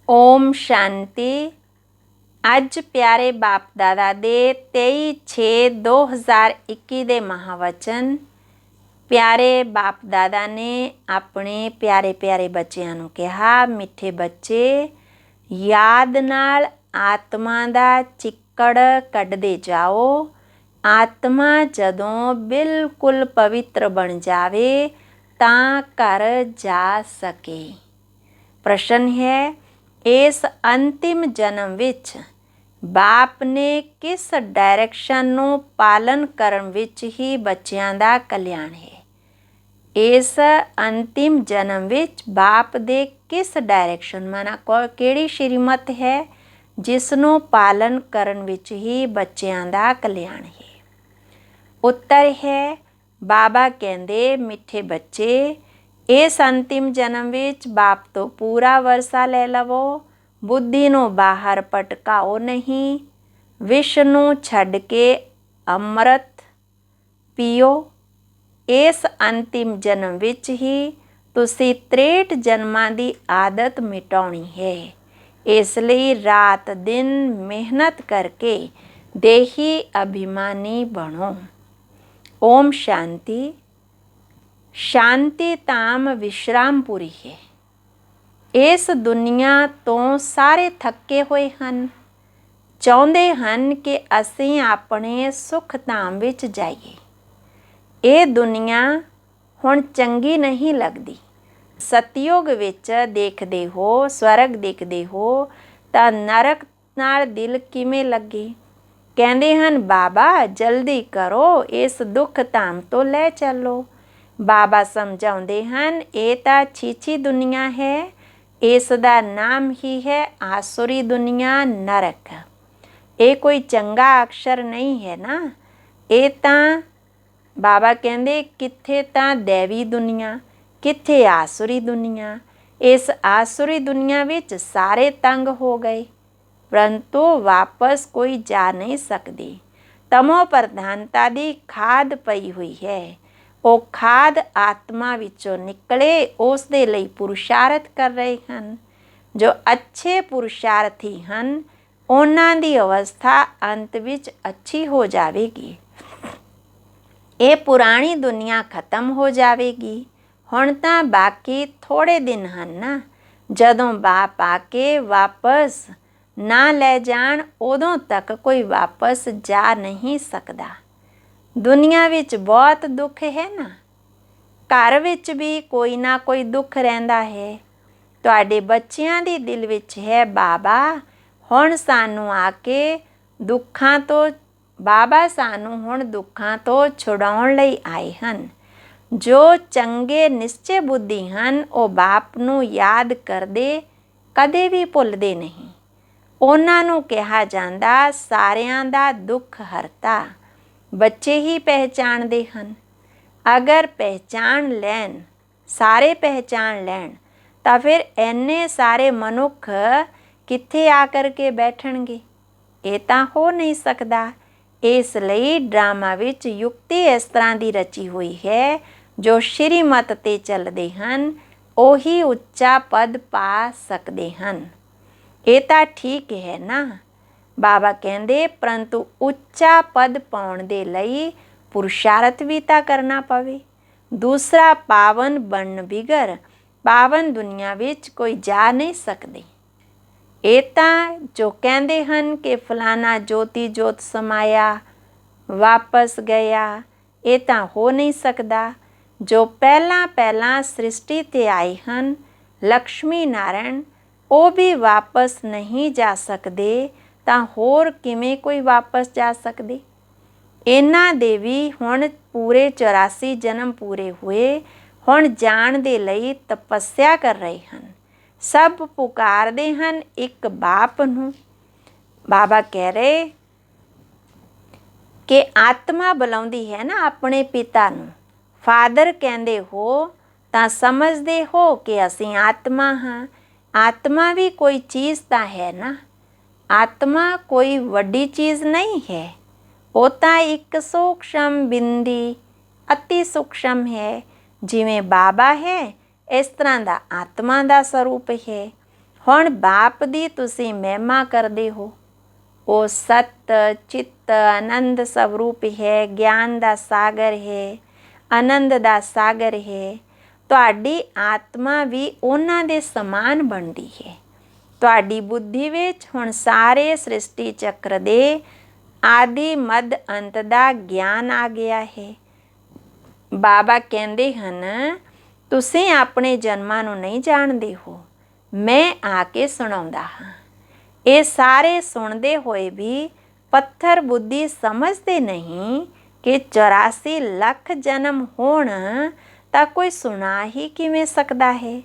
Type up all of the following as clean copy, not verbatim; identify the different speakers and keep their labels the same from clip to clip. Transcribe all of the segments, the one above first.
Speaker 1: ओम शांति। ਅੱਜ ਪਿਆਰੇ ਬਾਪ ਦਾਦਾ ਦੇ 23/6/2021 ਦੇ ਮਹਾਵਚਨ। ਪਿਆਰੇ ਬਾਪ ਦਾਦਾ ਨੇ ਆਪਣੇ ਪਿਆਰੇ ਪਿਆਰੇ ਬੱਚਿਆਂ ਨੂੰ ਕਿਹਾ, ਮਿੱਠੇ ਬੱਚੇ, ਯਾਦ ਨਾਲ ਆਤਮਾ ਦਾ ਚਿੱਕੜ ਕੱਢਦੇ ਜਾਓ। ਆਤਮਾ ਜਦੋਂ ਬਿਲਕੁਲ ਪਵਿੱਤਰ ਬਣ ਜਾਵੇ ਤਾਂ ਘਰ ਜਾ ਸਕੇ। ਪ੍ਰਸ਼ਨ ਹੈ, ਇਸ ਅੰਤਿਮ ਜਨਮ ਵਿੱਚ ਬਾਪ ਨੇ ਕਿਸ ਡਾਇਰੈਕਸ਼ਨ ਨੂੰ ਪਾਲਨ ਕਰਨ ਵਿੱਚ ਹੀ ਬੱਚਿਆਂ ਦਾ ਕਲਿਆਣ ਹੈ। ਇਸ ਅੰਤਿਮ ਜਨਮ ਵਿੱਚ ਬਾਪ ਦੇ ਕਿਸ ਡਾਇਰੈਕਸ਼ਨ ਮਾਨਾ ਕਿਹੜੀ ਸ਼੍ਰੀਮਤ ਹੈ ਜਿਸ ਨੂੰ ਪਾਲਨ ਕਰਨ ਵਿੱਚ ਹੀ ਬੱਚਿਆਂ ਦਾ ਕਲਿਆਣ ਹੈ। ਉੱਤਰ ਹੈ, ਬਾਬਾ ਕਹਿੰਦੇ, ਮਿੱਠੇ ਬੱਚੇ, ਇਸ ਅੰਤਿਮ ਜਨਮ ਵਿੱਚ ਬਾਪ ਤੋਂ ਪੂਰਾ ਵਰਸਾ ਲੈ ਲਵੋ। ਬੁੱਧੀ ਨੂੰ ਬਾਹਰ ਭਟਕਾਓ ਨਹੀਂ। ਵਿਸ਼ ਨੂੰ ਛੱਡ ਕੇ ਅੰਮ੍ਰਿਤ ਪੀਓ। ਇਸ ਅੰਤਿਮ ਜਨਮ ਵਿੱਚ ਹੀ ਤੁਸੀਂ 63 ਜਨਮਾਂ ਦੀ ਆਦਤ ਮਿਟਾਉਣੀ ਹੈ। ਇਸ ਲਈ ਰਾਤ ਦਿਨ ਮਿਹਨਤ ਕਰਕੇ ਦੇਹੀ ਅਭਿਮਾਨੀ ਬਣੋ। ਓਮ ਸ਼ਾਂਤੀ। ਸ਼ਾਂਤੀ ਧਾਮ ਵਿਸ਼ਰਾਮਪੁਰੀ ਹੈ। ਇਸ ਦੁਨੀਆ ਤੋਂ ਸਾਰੇ ਥੱਕੇ ਹੋਏ ਹਨ, ਚਾਹੁੰਦੇ ਹਨ ਕਿ ਅਸੀਂ ਆਪਣੇ ਸੁਖ ਧਾਮ ਵਿੱਚ ਜਾਈਏ। ਇਹ ਦੁਨੀਆ ਹੁਣ ਚੰਗੀ ਨਹੀਂ ਲੱਗਦੀ। ਸਤਯੁਗ ਵਿੱਚ ਦੇਖਦੇ ਹੋ, ਸਵਰਗ ਦੇਖਦੇ ਹੋ ਤਾਂ ਨਰਕ ਨਾਲ ਦਿਲ ਕਿਵੇਂ ਲੱਗੇ। ਕਹਿੰਦੇ ਹਨ, ਬਾਬਾ ਜਲਦੀ ਕਰੋ, ਇਸ ਦੁੱਖ ਧਾਮ ਤੋਂ ਲੈ ਚੱਲੋ। ਬਾਬਾ ਸਮਝਾਉਂਦੇ ਹਨ, ਇਹ ਤਾਂ ਛੀਛੀ ਦੁਨੀਆ ਹੈ। ਇਸ ਦਾ ਨਾਮ ਹੀ ਹੈ ਆਸੁਰੀ ਦੁਨੀਆ, ਨਰਕ। ਇਹ ਕੋਈ ਚੰਗਾ ਅਕਸ਼ਰ ਨਹੀਂ ਹੈ ਨਾ। ਇਹ ਤਾਂ ਬਾਬਾ ਕਹਿੰਦੇ, ਕਿੱਥੇ ਤਾਂ ਦੇਵੀ ਦੁਨੀਆ, ਕਿੱਥੇ ਆਸੁਰੀ ਦੁਨੀਆ। ਇਸ ਆਸੁਰੀ ਦੁਨੀਆ ਵਿੱਚ ਸਾਰੇ ਤੰਗ ਹੋ ਗਏ, ਪਰੰਤੂ ਵਾਪਸ ਕੋਈ ਜਾ ਨਹੀਂ ਸਕਦੀ। ਤਮੋ ਪ੍ਰਧਾਨਤਾ ਦੀ ਖਾਦ ਪਈ ਹੋਈ ਹੈ। ਉਹ ਖਾਦ ਆਤਮਾ ਵਿੱਚੋਂ ਨਿਕਲੇ, ਉਸ ਦੇ ਲਈ ਪੁਰੁਸ਼ਾਰਥ ਕਰ ਰਹੇ ਹਨ। ਜੋ ਅੱਛੇ ਪੁਰੁਸ਼ਾਰਥੀ ਹਨ, ਉਹਨਾਂ ਦੀ ਅਵਸਥਾ ਅੰਤ ਵਿੱਚ ਅੱਛੀ ਹੋ ਜਾਵੇਗੀ। ਇਹ ਪੁਰਾਣੀ ਦੁਨੀਆ ਖਤਮ ਹੋ ਜਾਵੇਗੀ। ਹੁਣ ਤਾਂ ਬਾਕੀ ਥੋੜੇ ਦਿਨ ਹਨ ਨਾ। ਜਦੋਂ ਬਾਪ ਆ ਕੇ ਵਾਪਸ ਨਾ ਲੈ ਜਾਣ, ਉਦੋਂ ਤੱਕ ਕੋਈ ਵਾਪਸ ਜਾ ਨਹੀਂ ਸਕਦਾ। ਦੁਨੀਆ ਵਿੱਚ ਬਹੁਤ ਦੁੱਖ ਹੈ ਨਾ। ਘਰ ਵਿੱਚ ਵੀ ਕੋਈ ਨਾ ਕੋਈ ਦੁੱਖ ਰਹਿੰਦਾ ਹੈ। ਤੁਹਾਡੇ ਬੱਚਿਆਂ ਦੇ ਦਿਲ ਵਿੱਚ ਹੈ, ਬਾਬਾ ਹੁਣ ਸਾਨੂੰ ਆ ਕੇ ਦੁੱਖਾਂ ਤੋਂ ਬਾਬਾ ਸਾਨੂੰ ਹੁਣ ਦੁੱਖਾਂ ਤੋਂ ਛੁਡਾਉਣ ਲਈ ਆਏ ਹਨ। ਜੋ ਚੰਗੇ ਨਿਸ਼ਚੇ ਬੁੱਧੀ ਹਨ, ਉਹ ਬਾਪ ਨੂੰ ਯਾਦ ਕਰਦੇ, ਕਦੇ ਵੀ ਭੁੱਲਦੇ ਨਹੀਂ। ਉਹਨਾਂ ਨੂੰ ਕਿਹਾ ਜਾਂਦਾ ਸਾਰਿਆਂ ਦਾ ਦੁੱਖ ਹਰਤਾ। ਬੱਚੇ ਹੀ ਪਹਿਚਾਣਦੇ ਹਨ। ਅਗਰ ਪਹਿਚਾਣ ਲੈਣ, ਸਾਰੇ ਪਹਿਚਾਣ ਲੈਣ, ਤਾਂ ਫਿਰ ਇੰਨੇ ਸਾਰੇ ਮਨੁੱਖ ਕਿੱਥੇ ਆ ਕਰਕੇ ਬੈਠਣਗੇ। ਇਹ ਤਾਂ ਹੋ ਨਹੀਂ ਸਕਦਾ। ਇਸ ਲਈ ਡਰਾਮਾ ਵਿੱਚ ਯੁਕਤੀ ਇਸ ਤਰ੍ਹਾਂ ਦੀ ਰਚੀ ਹੋਈ ਹੈ, ਜੋ ਸ਼੍ਰੀਮਤ 'ਤੇ ਚੱਲਦੇ ਹਨ ਉਹੀ ਉੱਚਾ ਪਦ ਪਾ ਸਕਦੇ ਹਨ। ਇਹ ਤਾਂ ਠੀਕ ਹੈ ਨਾ। ਬਾਬਾ ਕਹਿੰਦੇ, ਪਰੰਤੂ ਉੱਚਾ ਪਦ ਪਾਉਣ ਦੇ ਲਈ ਪੁਰੁਸ਼ਾਰਥ ਵੀ ਤਾਂ ਕਰਨਾ ਪਵੇ। ਦੂਸਰਾ ਪਾਵਨ ਬਣਨ ਬਿਗਰ ਪਾਵਨ ਦੁਨੀਆ ਵਿੱਚ ਕੋਈ ਜਾ ਨਹੀਂ ਸਕਦੇ। ਇਹ ਤਾਂ ਜੋ ਕਹਿੰਦੇ ਹਨ ਕਿ ਫਲਾਣਾ ਜੋਤੀ ਜੋਤ ਸਮਾਇਆ, ਵਾਪਸ ਗਿਆ, ਇਹ ਤਾਂ ਹੋ ਨਹੀਂ ਸਕਦਾ। ਜੋ ਪਹਿਲਾਂ ਸ੍ਰਿਸ਼ਟੀ 'ਤੇ ਆਏ ਹਨ, ਲਕਸ਼ਮੀ ਨਾਰਾਇਣ, ਉਹ ਵੀ ਵਾਪਸ ਨਹੀਂ ਜਾ ਸਕਦੇ, ਤਾਂ ਹੋਰ ਕਿਵੇਂ ਕੋਈ ਵਾਪਸ ਜਾ ਸਕਦੇ। ਇਹਨਾਂ ਦੇ ਵੀ ਹੁਣ ਪੂਰੇ 84 ਜਨਮ ਪੂਰੇ ਹੋਏ। ਹੁਣ ਜਾਣ ਦੇ ਲਈ ਤਪੱਸਿਆ ਕਰ ਰਹੇ ਹਨ। ਸਭ ਪੁਕਾਰਦੇ ਹਨ ਇੱਕ ਬਾਪ ਨੂੰ। ਬਾਬਾ ਕਹਿ ਰਹੇ ਕਿ ਆਤਮਾ ਬੁਲਾਉਂਦੀ ਹੈ ਨਾ ਆਪਣੇ ਪਿਤਾ ਨੂੰ। ਫਾਦਰ ਕਹਿੰਦੇ ਹੋ ਤਾਂ ਸਮਝਦੇ ਹੋ ਕਿ ਅਸੀਂ ਆਤਮਾ ਹਾਂ। ਆਤਮਾ ਵੀ ਕੋਈ ਚੀਜ਼ ਤਾਂ ਹੈ ਨਾ। ਆਤਮਾ ਕੋਈ ਵੱਡੀ ਚੀਜ਼ ਨਹੀਂ ਹੈ। ਉਹ ਤਾਂ ਇੱਕ ਸੂਖਸ਼ਮ ਬਿੰਦੀ, ਅਤੀ ਸੂਖਸ਼ਮ ਹੈ। ਜਿਵੇਂ ਬਾਬਾ ਹੈ, ਇਸ ਤਰ੍ਹਾਂ ਦਾ ਆਤਮਾ ਦਾ ਸਰੂਪ ਹੈ। ਹੁਣ ਬਾਪ ਦੀ ਤੁਸੀਂ ਮਹਿਮਾ ਕਰਦੇ ਹੋ। ਉਹ ਸਤ ਚਿੱਤ ਆਨੰਦ ਸਵਰੂਪ ਹੈ, ਗਿਆਨ ਦਾ ਸਾਗਰ ਹੈ, ਆਨੰਦ ਦਾ ਸਾਗਰ ਹੈ। ਤੁਹਾਡੀ ਆਤਮਾ ਵੀ ਉਹਨਾਂ ਦੇ ਸਮਾਨ ਬਣਦੀ ਹੈ। ਤੁਹਾਡੀ ਬੁੱਧੀ ਵਿੱਚ ਹੁਣ ਸਾਰੇ ਸ੍ਰਿਸ਼ਟੀ ਚੱਕਰ ਦੇ ਆਦਿ ਮੱਧ ਅੰਤ ਦਾ ਗਿਆਨ ਆ ਗਿਆ ਹੈ। ਬਾਬਾ ਕਹਿੰਦੇ ਹਨ, ਤੁਸੀਂ ਆਪਣੇ ਜਨਮਾਂ ਨੂੰ ਨਹੀਂ ਜਾਣਦੇ ਹੋ, ਮੈਂ ਆ ਕੇ ਸੁਣਾਉਂਦਾ ਹਾਂ। ਇਹ ਸਾਰੇ ਸੁਣਦੇ ਹੋਏ ਵੀ ਪੱਥਰ ਬੁੱਧੀ ਸਮਝਦੇ ਨਹੀਂ ਕਿ 84 ਲੱਖ ਜਨਮ ਹੋਣ ਤਾਂ ਕੋਈ ਸੁਣਾ ਹੀ ਕਿਵੇਂ ਸਕਦਾ ਹੈ।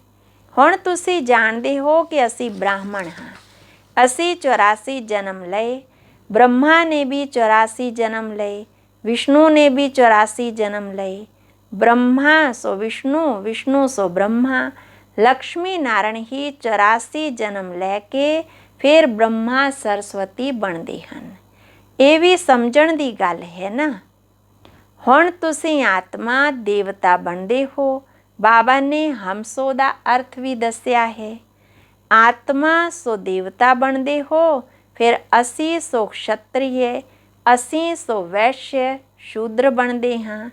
Speaker 1: ਹੁਣ ਤੁਸੀਂ ਜਾਣਦੇ ਹੋ ਕਿ ਅਸੀਂ ਬ੍ਰਾਹਮਣ ਹਾਂ। ਅਸੀਂ 84 ਜਨਮ ਲਏ। ਬ੍ਰਹਮਾ ਨੇ ਵੀ 84 ਜਨਮ ਲਏ, ਵਿਸ਼ਨੂੰ ਨੇ ਵੀ 84 ਜਨਮ ਲਏ। ਬ੍ਰਹਮਾ ਸੋ ਵਿਸ਼ਨੂੰ, ਵਿਸ਼ਨੂੰ ਸੋ ਬ੍ਰਹਮਾ। ਲਕਸ਼ਮੀ ਨਾਰਾਇਣ ਹੀ 84 ਜਨਮ ਲੈ ਕੇ ਫਿਰ ਬ੍ਰਹਮਾ ਸਰਸਵਤੀ ਬਣਦੇ ਹਨ। ਇਹ ਵੀ ਸਮਝਣ ਦੀ ਗੱਲ ਹੈ ਨਾ। ਹੁਣ ਤੁਸੀਂ ਆਤਮਾ ਦੇਵਤਾ ਬਣਦੇ ਹੋ। ਬਾਬਾ ਨੇ ਹਮਸੋ ਦਾ ਅਰਥ ਵੀ ਦੱਸਿਆ ਹੈ। ਆਤਮਾ ਸੋ ਦੇਵਤਾ ਬਣਦੇ ਹੋ, ਫਿਰ ਅਸੀਂ ਸੋ ਖਸ਼ਤਰੀਏ, ਅਸੀਂ ਸੋ ਵੈਸ਼ਯ ਸ਼ੂਦਰ ਬਣਦੇ ਹਾਂ।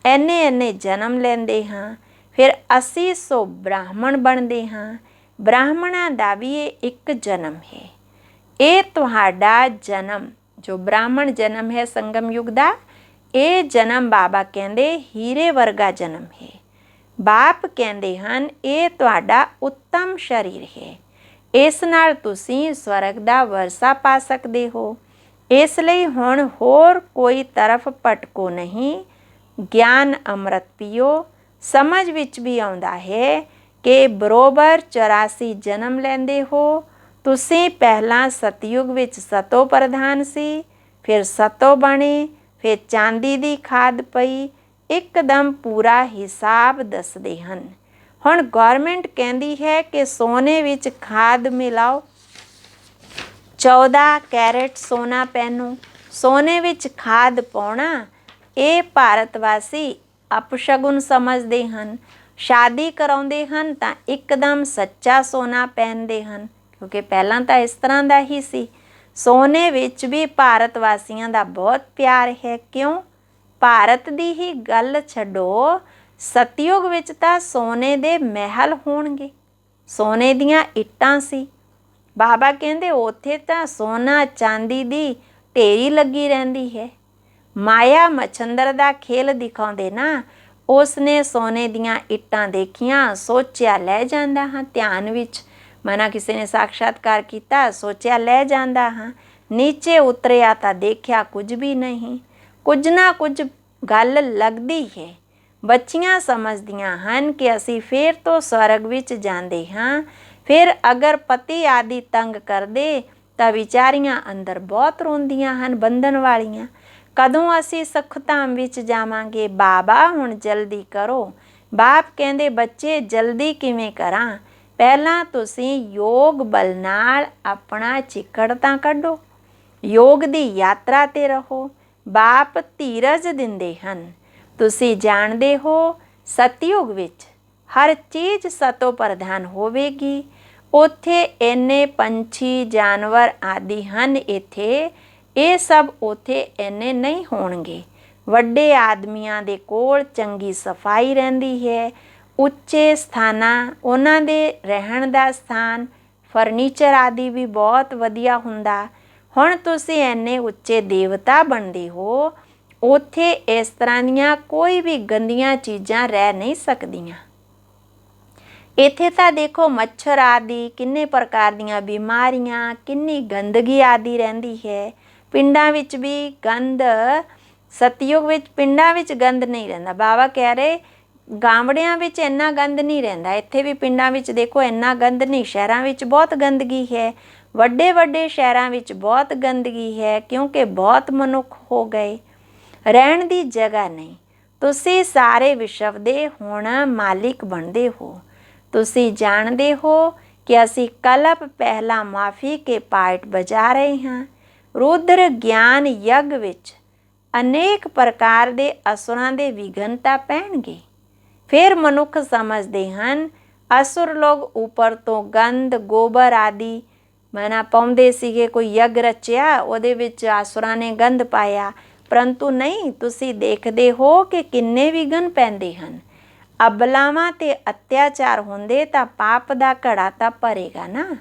Speaker 1: ਇੰਨੇ ਜਨਮ ਲੈਂਦੇ ਹਾਂ, ਫਿਰ ਅਸੀਂ ਸੋ ਬ੍ਰਾਹਮਣ ਬਣਦੇ ਹਾਂ। ਬ੍ਰਾਹਮਣਾਂ ਦਾ ਵੀ ਇਹ ਇੱਕ ਜਨਮ ਹੈ। ਇਹ ਤੁਹਾਡਾ ਜਨਮ ਜੋ ਬ੍ਰਾਹਮਣ ਜਨਮ ਹੈ ਸੰਗਮ ਯੁੱਗ ਦਾ, ਇਹ ਜਨਮ ਬਾਬਾ ਕਹਿੰਦੇ ਹੀਰੇ ਵਰਗਾ ਜਨਮ ਹੈ। ਬਾਪ ਕਹਿੰਦੇ ਹਨ ਇਹ ਤੁਹਾਡਾ ਉੱਤਮ ਸਰੀਰ ਹੈ। ਇਸ ਨਾਲ ਤੁਸੀਂ ਸਵਰਗ ਦਾ ਵਰਸਾ ਪਾ ਸਕਦੇ ਹੋ। ਇਸ ਲਈ ਹੁਣ ਹੋਰ ਕੋਈ ਤਰਫ ਭਟਕੋ ਨਹੀਂ। ਗਿਆਨ ਅੰਮ੍ਰਿਤ ਪੀਓ। ਸਮਝ ਵਿੱਚ ਵੀ ਆਉਂਦਾ ਹੈ ਕਿ ਬਰੋਬਰ 84 ਜਨਮ ਲੈਂਦੇ ਹੋ। ਤੁਸੀਂ ਪਹਿਲਾਂ ਸਤਯੁਗ ਵਿੱਚ ਸਤੋ ਪ੍ਰਧਾਨ ਸੀ, ਫਿਰ ਸਤੋ ਬਣੇ, ਫਿਰ ਚਾਂਦੀ ਦੀ ਖਾਦ ਪਈ। ਇੱਕਦਮ ਪੂਰਾ ਹਿਸਾਬ ਦੱਸਦੇ ਹਨ। ਹੁਣ ਗੌਰਮੈਂਟ ਕਹਿੰਦੀ ਹੈ ਕਿ ਸੋਨੇ ਵਿੱਚ ਖਾਦ ਮਿਲਾਓ, 14 ਕੈਰਟ ਸੋਨਾ ਪਹਿਨੋ। ਸੋਨੇ ਵਿੱਚ ਖਾਦ ਪਾਉਣਾ ਇਹ ਭਾਰਤ ਵਾਸੀ ਅਪਸ਼ਗੁਨ ਸਮਝਦੇ ਹਨ। ਸ਼ਾਦੀ ਕਰਾਉਂਦੇ ਹਨ ਤਾਂ ਇੱਕਦਮ ਸੱਚਾ ਸੋਨਾ ਪਹਿਨਦੇ ਹਨ, ਕਿਉਂਕਿ ਪਹਿਲਾਂ ਤਾਂ ਇਸ ਤਰ੍ਹਾਂ ਦਾ ਹੀ ਸੀ। ਸੋਨੇ ਵਿੱਚ ਵੀ ਭਾਰਤ ਵਾਸੀਆਂ ਦਾ ਬਹੁਤ ਪਿਆਰ ਹੈ। ਕਿਉਂ? ਭਾਰਤ ਦੀ ਹੀ ਗੱਲ ਛੱਡੋ, ਸਤਯੁਗ ਵਿੱਚ ਤਾਂ ਸੋਨੇ ਦੇ ਮਹਿਲ ਹੋਣਗੇ, ਸੋਨੇ ਦੀਆਂ ਇੱਟਾਂ ਸੀ। ਬਾਬਾ ਕਹਿੰਦੇ ਉੱਥੇ ਤਾਂ ਸੋਨਾ ਚਾਂਦੀ ਦੀ ਢੇਰੀ ਲੱਗੀ ਰਹਿੰਦੀ ਹੈ। ਮਾਇਆ ਮਛੰਦਰ ਦਾ ਖੇਲ ਦਿਖਾਉਂਦੇ ਨਾ, ਉਸਨੇ ਸੋਨੇ ਦੀਆਂ ਇੱਟਾਂ ਦੇਖੀਆਂ, ਸੋਚਿਆ ਲੈ ਜਾਂਦਾ ਹਾਂ। ਧਿਆਨ ਵਿੱਚ ਮਨਾ ਕਿਸੇ ਨੇ ਸਾਖਸ਼ਾਤਕਾਰ ਕੀਤਾ, ਸੋਚਿਆ ਲੈ ਜਾਂਦਾ ਹਾਂ। ਨੀਚੇ ਉਤਰਿਆ ਤਾਂ ਦੇਖਿਆ ਕੁਝ ਵੀ ਨਹੀਂ। ਕੁਝ ਨਾ ਕੁਝ ਗੱਲ ਲੱਗਦੀ ਹੈ। ਬੱਚੀਆਂ ਸਮਝਦੀਆਂ ਹਨ ਕਿ ਅਸੀਂ ਫਿਰ ਤੋਂ ਸਵਰਗ ਵਿੱਚ ਜਾਂਦੇ ਹਾਂ। ਫਿਰ ਅਗਰ ਪਤੀ ਆਦਿ ਤੰਗ ਕਰਦੇ ਤਾਂ ਵਿਚਾਰੀਆਂ ਅੰਦਰ ਬਹੁਤ ਰੋਂਦੀਆਂ ਹਨ, ਬੰਧਨ ਵਾਲੀਆਂ। ਕਦੋਂ ਅਸੀਂ ਸੁਖਧਾਮ ਵਿੱਚ ਜਾਵਾਂਗੇ? ਬਾਬਾ ਹੁਣ ਜਲਦੀ ਕਰੋ। ਬਾਪ ਕਹਿੰਦੇ ਬੱਚੇ ਜਲਦੀ ਕਿਵੇਂ ਕਰਾਂ? ਪਹਿਲਾਂ ਤੁਸੀਂ ਯੋਗ ਬਲ ਨਾਲ ਆਪਣਾ ਚਿੱਕੜ ਤਾਂ ਕੱਢੋ, ਯੋਗ ਦੀ ਯਾਤਰਾ ਤੇ ਰਹੋ। ਬਾਪ ਧੀਰਜ ਦਿੰਦੇ ਹਨ। ਤੁਸੀਂ ਜਾਣਦੇ ਹੋ ਸਤਯੁਗ ਵਿੱਚ ਹਰ ਚੀਜ਼ ਸਤੋ ਪ੍ਰਧਾਨ ਹੋਵੇਗੀ। ਉੱਥੇ ਇੰਨੇ ਪੰਛੀ ਜਾਨਵਰ ਆਦਿ ਹਨ, ਇੱਥੇ ਇਹ ਸਭ ਉੱਥੇ ਇੰਨੇ ਨਹੀਂ ਹੋਣਗੇ। ਵੱਡੇ ਆਦਮੀਆਂ ਦੇ ਕੋਲ ਚੰਗੀ ਸਫਾਈ ਰਹਿੰਦੀ ਹੈ। ਉੱਚੇ ਸਥਾਨਾਂ ਉਹਨਾਂ ਦੇ ਰਹਿਣ ਦਾ ਸਥਾਨ, ਫਰਨੀਚਰ ਆਦਿ ਵੀ ਬਹੁਤ ਵਧੀਆ ਹੁੰਦਾ। ਹੁਣ ਤੁਸੀਂ ਇੰਨੇ ਉੱਚੇ ਦੇਵਤਾ ਬਣਦੇ ਹੋ, ਉੱਥੇ ਇਸ ਤਰ੍ਹਾਂ ਦੀਆਂ ਕੋਈ ਵੀ ਗੰਦੀਆਂ ਚੀਜ਼ਾਂ ਰਹਿ ਨਹੀਂ ਸਕਦੀਆਂ। ਇੱਥੇ ਤਾਂ ਦੇਖੋ ਮੱਛਰ ਆਦਿ, ਕਿੰਨੇ ਪ੍ਰਕਾਰ ਦੀਆਂ ਬਿਮਾਰੀਆਂ, ਕਿੰਨੀ ਗੰਦਗੀ ਆਦਿ ਰਹਿੰਦੀ ਹੈ। ਪਿੰਡਾਂ ਵਿੱਚ ਵੀ ਗੰਦ, ਸਤਯੁਗ ਵਿੱਚ ਪਿੰਡਾਂ ਵਿੱਚ ਗੰਦ ਨਹੀਂ ਰਹਿੰਦਾ। ਬਾਬਾ ਕਹਿ ਰਹੇ ਗਾਂਵੜਿਆਂ ਵਿੱਚ ਇੰਨਾ ਗੰਦ ਨਹੀਂ ਰਹਿੰਦਾ। ਇੱਥੇ ਵੀ ਪਿੰਡਾਂ ਵਿੱਚ ਦੇਖੋ ਇੰਨਾ ਗੰਦ ਨਹੀਂ। ਸ਼ਹਿਰਾਂ ਵਿੱਚ ਬਹੁਤ ਗੰਦਗੀ ਹੈ, ਵੱਡੇ ਵੱਡੇ ਸ਼ਹਿਰਾਂ ਵਿੱਚ ਬਹੁਤ ਗੰਦਗੀ ਹੈ, ਕਿਉਂਕਿ ਬਹੁਤ ਮਨੁੱਖ ਹੋ ਗਏ, ਰਹਿਣ ਦੀ ਜਗ੍ਹਾ ਨਹੀਂ। ਤੁਸੀਂ ਸਾਰੇ ਵਿਸ਼ਵ ਦੇ ਹੁਣ ਮਾਲਿਕ ਬਣਦੇ ਹੋ। ਤੁਸੀਂ ਜਾਣਦੇ ਹੋ ਕਿ ਅਸੀਂ ਕਲਪ ਪਹਿਲਾਂ ਮਾਫੀ ਕੇ ਪਾਰਟ ਵਜਾ ਰਹੇ ਹਾਂ। ਰੁਦਰ ਗਿਆਨ ਯੱਗ ਵਿੱਚ ਅਨੇਕ ਪ੍ਰਕਾਰ ਦੇ ਅਸੁਰਾਂ ਦੇ ਵਿਘਨ ਤਾਂ ਪੈਣਗੇ। ਫਿਰ ਮਨੁੱਖ ਸਮਝਦੇ ਹਨ ਅਸੁਰ ਲੋਕ ਉੱਪਰ ਤੋਂ ਗੰਧ ਗੋਬਰ ਆਦਿ ਮਨਾ ਪਾਉਂਦੇ ਸੀਗੇ। ਕੋਈ ਯੱਗ ਰਚਿਆ, ਉਹਦੇ ਵਿੱਚ ਆਸੁਰਾਂ ਨੇ ਗੰਧ ਪਾਇਆ, ਪਰੰਤੂ ਨਹੀਂ, ਤੁਸੀਂ ਦੇਖਦੇ ਹੋ ਕਿ ਕਿੰਨੇ ਵਿਘਨ ਪੈਂਦੇ ਹਨ। ਅਬਲਾਵਾਂ ਤੇ ਅਤਿਆਚਾਰ ਹੁੰਦੇ ਤਾਂ ਪਾਪ ਦਾ ਘੜਾ ਤਾਂ ਭਰੇਗਾ ਨਾ।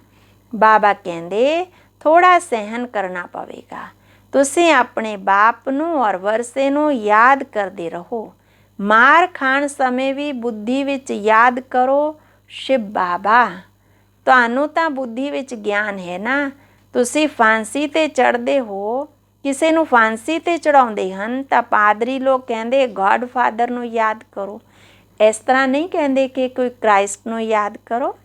Speaker 1: ਬਾਬਾ ਕਹਿੰਦੇ ਥੋੜਾ ਸਹਿਨ ਕਰਨਾ ਪਵੇਗਾ। ਤੁਸੀਂ ਆਪਣੇ ਬਾਪ ਨੂੰ ਔਰ ਵਰਸੇ ਨੂੰ ਯਾਦ ਕਰਦੇ ਰਹੋ। ਮਾਰ ਖਾਣ ਸਮੇਂ ਵੀ ਬੁੱਧੀ ਵਿੱਚ ਯਾਦ ਕਰੋ ਸ਼ਿਵ ਬਾਬਾ। ਤੁਹਾਨੂੰ ਤਾਂ ਬੁੱਧੀ ਵਿੱਚ ਗਿਆਨ ਹੈ ਨਾ। ਤੁਸੀਂ ਫਾਂਸੀ ਤੇ ਚੜ੍ਹਦੇ ਹੋ, ਕਿਸੇ ਨੂੰ ਫਾਂਸੀ ਤੇ ਚੜਾਉਂਦੇ ਹਨ ਤਾਂ ਪਾਦਰੀ ਲੋਕ ਕਹਿੰਦੇ ਗॉड ਫਾਦਰ ਨੂੰ ਯਾਦ ਕਰੋ। ਇਸ ਤਰ੍ਹਾਂ ਨਹੀਂ ਕਹਿੰਦੇ ਕਿ ਕੋਈ ਕ੍ਰਾਈਸਟ ਨੂੰ ਯਾਦ ਕਰੋ।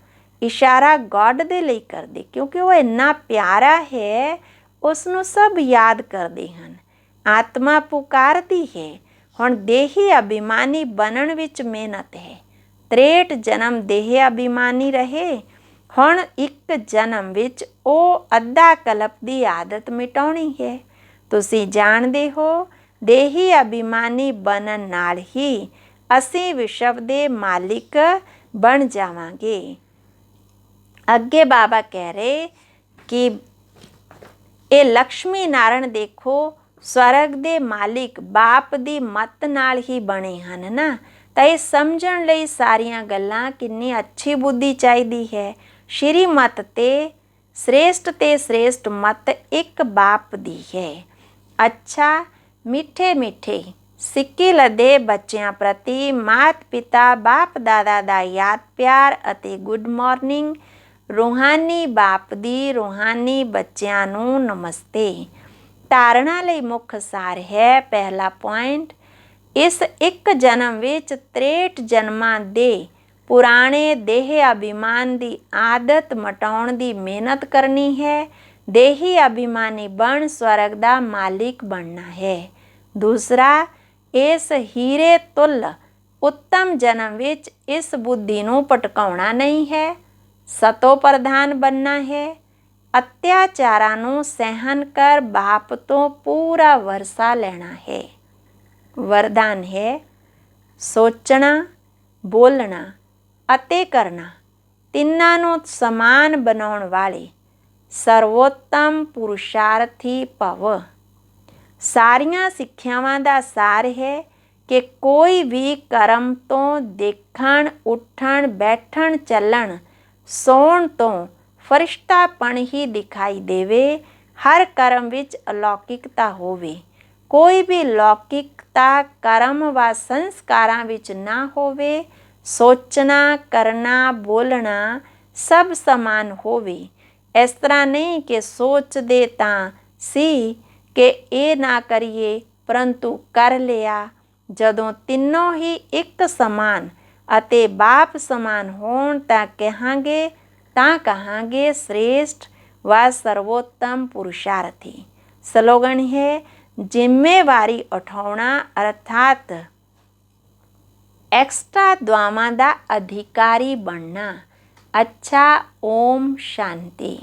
Speaker 1: ਇਸ਼ਾਰਾ ਗॉड ਦੇ ਲਈ ਕਰਦੇ, ਕਿਉਂਕਿ ਉਹ ਇੰਨਾ ਪਿਆਰਾ ਹੈ, ਉਸ ਨੂੰ ਸਭ ਯਾਦ ਕਰਦੇ ਹਨ। ਆਤਮਾ ਪੁਕਾਰਦੀ ਹੈ। ਹੁਣ ਦੇਹੀ ਅਭਿਮਾਨੀ ਬਣਨ ਵਿੱਚ ਮਿਹਨਤ ਹੈ। 63 ਜਨਮ ਦੇਹ ਅਭਿਮਾਨੀ ਰਹੇ। ਹੁਣ ਇੱਕ ਜਨਮ ਵਿੱਚ ਉਹ ਅੱਧਾ ਕਲਪ ਦੀ ਆਦਤ ਮਿਟਾਉਣੀ ਹੈ। ਤੁਸੀਂ ਜਾਣਦੇ ਹੋ ਦੇਹੀ ਅਭਿਮਾਨੀ ਬਣਨ ਨਾਲ ਹੀ ਅਸੀਂ ਵਿਸ਼ਵ ਦੇ ਮਾਲਿਕ ਬਣ ਜਾਵਾਂਗੇ। ਅੱਗੇ ਬਾਬਾ ਕਹਿ ਰਹੇ ਕਿ ਇਹ ਲక్ష్ਮੀ ਨਾਰਾਇਣ ਦੇਖੋ, ਸਵਰਗ ਦੇ ਮਾਲਿਕ ਬਾਪ ਦੀ ਮੱਤ ਨਾਲ ਹੀ ਬਣੇ ਹਨ ਨਾ। ਤਾਂ ਇਹ ਸਮਝਣ ਲਈ ਸਾਰੀਆਂ ਗੱਲਾਂ ਕਿੰਨੀ ਅੱਛੀ ਬੁੱਧੀ ਚਾਹੀਦੀ ਹੈ। ਸ਼੍ਰੀਮਤ ਤੇ ਸ੍ਰੇਸ਼ਟ ਮਤ ਇੱਕ ਬਾਪ ਦੀ ਹੈ। ਅੱਛਾ, ਮਿੱਠੇ ਮਿੱਠੇ ਸਿੱਕੇ ਲੱਦੇ ਬੱਚਿਆਂ ਪ੍ਰਤੀ ਮਾਤ ਪਿਤਾ ਬਾਪ ਦਾਦਾ ਦਾ ਯਾਦ ਪਿਆਰ ਅਤੇ ਗੁੱਡ ਮਾਰਨਿੰਗ। ਰੂਹਾਨੀ ਬਾਪ ਦੀ ਰੂਹਾਨੀ ਬੱਚਿਆਂ ਨੂੰ ਨਮਸਤੇ। ਧਾਰਨਾ ਲਈ ਮੁੱਖ ਸਾਰ ਹੈ। ਪਹਿਲਾ ਪੁਆਇੰਟ, ਇਸ ਇੱਕ ਜਨਮ ਵਿੱਚ 63 ਜਨਮਾਂ ਦੇ ਪੁਰਾਣੇ ਦੇਹ ਅਭਿਮਾਨ ਦੀ ਆਦਤ ਮਟਾਉਣ ਦੀ ਮਿਹਨਤ ਕਰਨੀ ਹੈ। ਦੇਹੀ ਅਭਿਮਾਨੀ ਬਣ ਸਵਰਗ ਦਾ ਮਾਲਿਕ ਬਣਨਾ ਹੈ। ਦੂਸਰਾ, ਇਸ ਹੀਰੇ ਤੁੱਲ ਉੱਤਮ ਜਨਮ ਵਿੱਚ ਇਸ ਬੁੱਧੀ ਨੂੰ ਭਟਕਾਉਣਾ ਨਹੀਂ ਹੈ। ਸਤੋ ਪ੍ਰਧਾਨ ਬਣਨਾ ਹੈ। ਅਤਿਆਚਾਰਾਂ ਨੂੰ ਸਹਿਨ ਕਰ ਬਾਪ ਤੋਂ ਪੂਰਾ ਵਰਸਾ ਲੈਣਾ ਹੈ। ਵਰਦਾਨ ਹੈ, ਸੋਚਣਾ, ਬੋਲਣਾ ਅਤੇ ਕਰਨਾ ਤਿੰਨਾਂ ਨੂੰ ਸਮਾਨ ਬਣਾਉਣ ਵਾਲੇ ਸਰਵੋਤਮ ਪੁਰਸ਼ਾਰਥੀ ਭਵ। ਸਾਰੀਆਂ ਸਿੱਖਿਆਵਾਂ ਦਾ ਸਾਰ ਹੈ ਕਿ ਕੋਈ ਵੀ ਕਰਮ ਤੋਂ ਦੇਖਣ, ਉੱਠਣ, ਬੈਠਣ, ਚੱਲਣ, ਸੌਣ ਤੋਂ ਫਰਿਸ਼ਤਾਪਣ ਹੀ ਦਿਖਾਈ ਦੇਵੇ। ਹਰ ਕਰਮ ਵਿੱਚ ਅਲੌਕਿਕਤਾ ਹੋਵੇ। ਕੋਈ ਵੀ ਲੌਕਿਕਤਾ ਕਰਮ ਵਾ ਸੰਸਕਾਰਾਂ ਵਿੱਚ ਨਾ ਹੋਵੇ। ਸੋਚਣਾ, ਕਰਨਾ, ਬੋਲਣਾ ਸਭ ਸਮਾਨ ਹੋਵੇ। ਇਸ ਤਰ੍ਹਾਂ ਨਹੀਂ ਕਿ ਸੋਚਦੇ ਤਾਂ ਸੀ ਕਿ ਇਹ ਨਾ ਕਰੀਏ, ਪਰੰਤੂ ਕਰ ਲਿਆ। ਜਦੋਂ ਤਿੰਨੋਂ ਹੀ ਇੱਕ ਸਮਾਨ ਅਤੇ ਬਾਪ ਸਮਾਨ ਹੋਣ ਤਾਂ ਕਹਾਂਗੇ ਸ੍ਰੇਸ਼ਟ व ਸਰਵੋਤਮ ਪੁਰਸ਼ਾਰਥੀ। ਸਲੋਗਨ ਹੈ, ਜ਼ਿੰਮੇਵਾਰੀ ਉਠਾਉਣਾ ਅਰਥਾਤ ਐਕਸਟਰਾ ਦੁਆਵਾਂ ਦਾ ਅਧਿਕਾਰੀ ਬਣਨਾ। ਅੱਛਾ, ਓਮ ਸ਼ਾਂਤੀ।